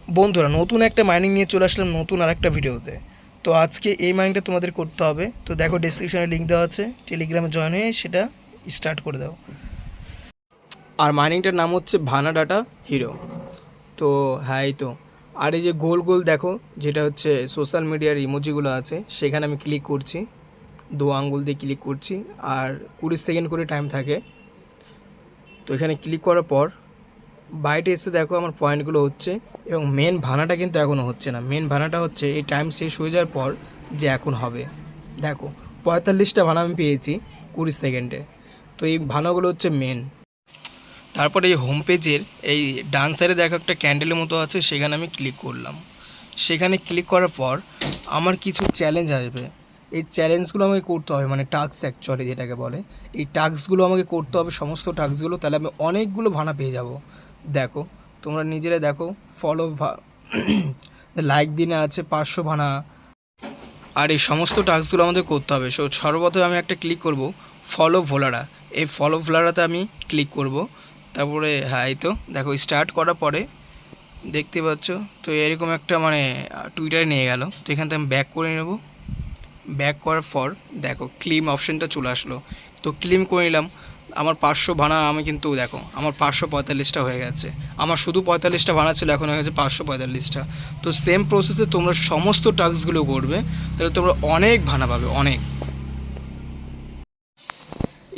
বন্ধুরা নতুন একটা মাইনিং নিয়ে চলে আসলাম নতুন আরেকটা ভিডিওতে। তো আজকে এই মাইনিংটা তোমাদের করতে হবে। তো দেখো ডেসক্রিপশনে লিঙ্ক দেওয়া আছে, টেলিগ্রামে জয়েন হয়ে সেটা স্টার্ট করে দাও। আর মাইনিংটার নাম হচ্ছে ভানা ডাটা হিরো। তো হ্যাঁ এই তো। আর এই যে গোল গোল দেখো, যেটা হচ্ছে সোশ্যাল মিডিয়ার ইমোজিগুলো আছে, সেখানে আমি ক্লিক করছি, দু আঙ্গুল দিয়ে ক্লিক করছি, আর 20 সেকেন্ড করে টাইম থাকে। তো এখানে ক্লিক করার পর বাইরে এসে দেখো আমার পয়েন্টগুলো হচ্ছে, এবং মেন ভানাটা কিন্তু এখনও হচ্ছে না। মেন ভানাটা হচ্ছে এই টাইম শেষ হয়ে যাওয়ার পর যে এখন হবে। দেখো 45টা ভানা আমি পেয়েছি 20 সেকেন্ডে। তো এই ভানাগুলো হচ্ছে মেন। তারপরে এই হোম পেজের এই ডান সাইডে দেখো একটা ক্যান্ডেলের মতো আছে, সেখানে আমি ক্লিক করলাম। সেখানে ক্লিক করার পর আমার কিছু চ্যালেঞ্জ আসবে। এই চ্যালেঞ্জগুলো আমাকে করতে হবে, মানে টাস্ক অ্যাকচুয়ালি যেটাকে বলে। এই টাস্কগুলো আমাকে করতে হবে, সমস্ত টাস্কগুলো, তাহলে আমি অনেকগুলো ভানা পেয়ে যাব। দেখো তোমরা নিজেরা দেখো, ফলো লাইক দিনে আছে 500 ভানা। আর এই সমস্ত টাস্কগুলো আমাদের করতে হবে। সর্বপ্রথমে আমি একটা ক্লিক করব ফলো ভোলারা। এই ফলো ভোলারাতে আমি ক্লিক করব। তারপরে হ্যাঁ এই তো দেখো স্টার্ট করার পরে দেখতে পাচ্ছ তো এরকম একটা মানে টুইটারে নিয়ে গেল। তো এখান থেকে আমি ব্যাক করে নেব। ব্যাক করার পর দেখো ক্লেম অপশানটা চলে আসলো। তো ক্লেম করে নিলাম। আমার 500 ভাড়া আমি কিন্তু দেখো আমার 545টা হয়ে গেছে। আমার শুধু 45টা ভাড়া ছিল, এখন হয়ে গেছে 545টা। তো সেম প্রসেসে তোমরা সমস্ত টাস্কগুলো করবে, তাহলে তোমরা অনেক ভাড়া পাবে, অনেক।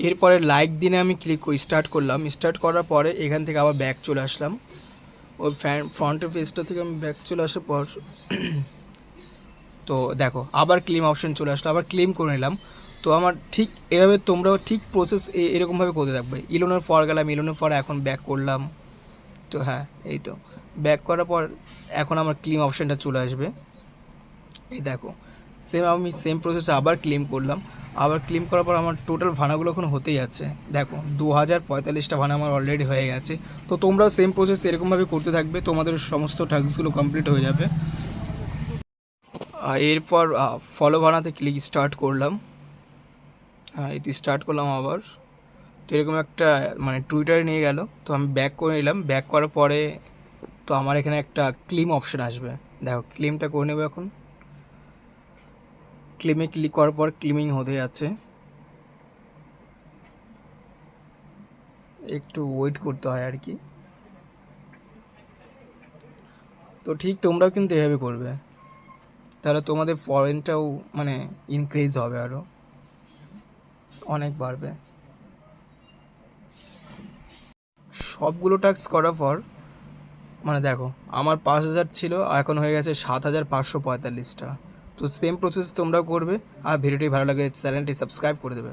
এরপরে লাইক দিনে আমি ক্লিক করি, স্টার্ট করলাম। স্টার্ট করার পরে এখান থেকে আবার ব্যাক চলে আসলাম। ওই ফ্রন্টের পেজটা থেকে আমি ব্যাক চলে আসার পর তো দেখো আবার ক্লেম অপশন চলে আসলো, আবার ক্লেম করে নিলাম। তো আমার ঠিক এভাবে তোমরাও ঠিক প্রসেস এরকমভাবে করতে থাকবে। ইলোনের ফর গেলাম, ইলোনের ফর এখন ব্যাক করলাম। তো হ্যাঁ এই তো ব্যাক করার পর এখন আমার ক্লেম অপশানটা চলে আসবে। এই দেখো আমি সেম প্রসেসে আবার ক্লেম করলাম। আবার ক্লেম করার পর আমার টোটাল ভাড়াগুলো এখন হতেই যাচ্ছে। দেখো 2045টা ভাড়া আমার অলরেডি হয়ে গেছে। তো তোমরাও সেম প্রসেস এরকমভাবে করতে থাকবে, তোমাদের সমস্ত টাস্কগুলো কমপ্লিট হয়ে যাবে। এরপর ফলো বানাতে ক্লিক স্টার্ট করলাম। এটি স্টার্ট করলাম আবার। তো এরকম একটা মানে টুইটারে নিয়ে গেল। তো আমি ব্যাক করে নিলাম। ব্যাক করার পরে তো আমার এখানে একটা ক্লেম অপশান আসবে। দেখো ক্লেমটা করে নেবো এখন। ক্লেমে ক্লিক করার পর ক্লেমিং হতে যাচ্ছে, একটু ওয়েট করতে হয় আর কি। তো ঠিক তোমরাও কিন্তু এভাবে করবে, তাহলে তোমাদের ফরেনটাও মানে ইনক্রিজ হবে, আরও অনেক বাড়বে। সবগুলো টাস্ক করার পর মানে দেখো আমার 5000 ছিল, এখন হয়ে গেছে 7545টা। তো সেম প্রসেস তোমরাও করবে। আর ভিডিওটি ভালো লাগলে চ্যানেলটি সাবস্ক্রাইব করে দেবে।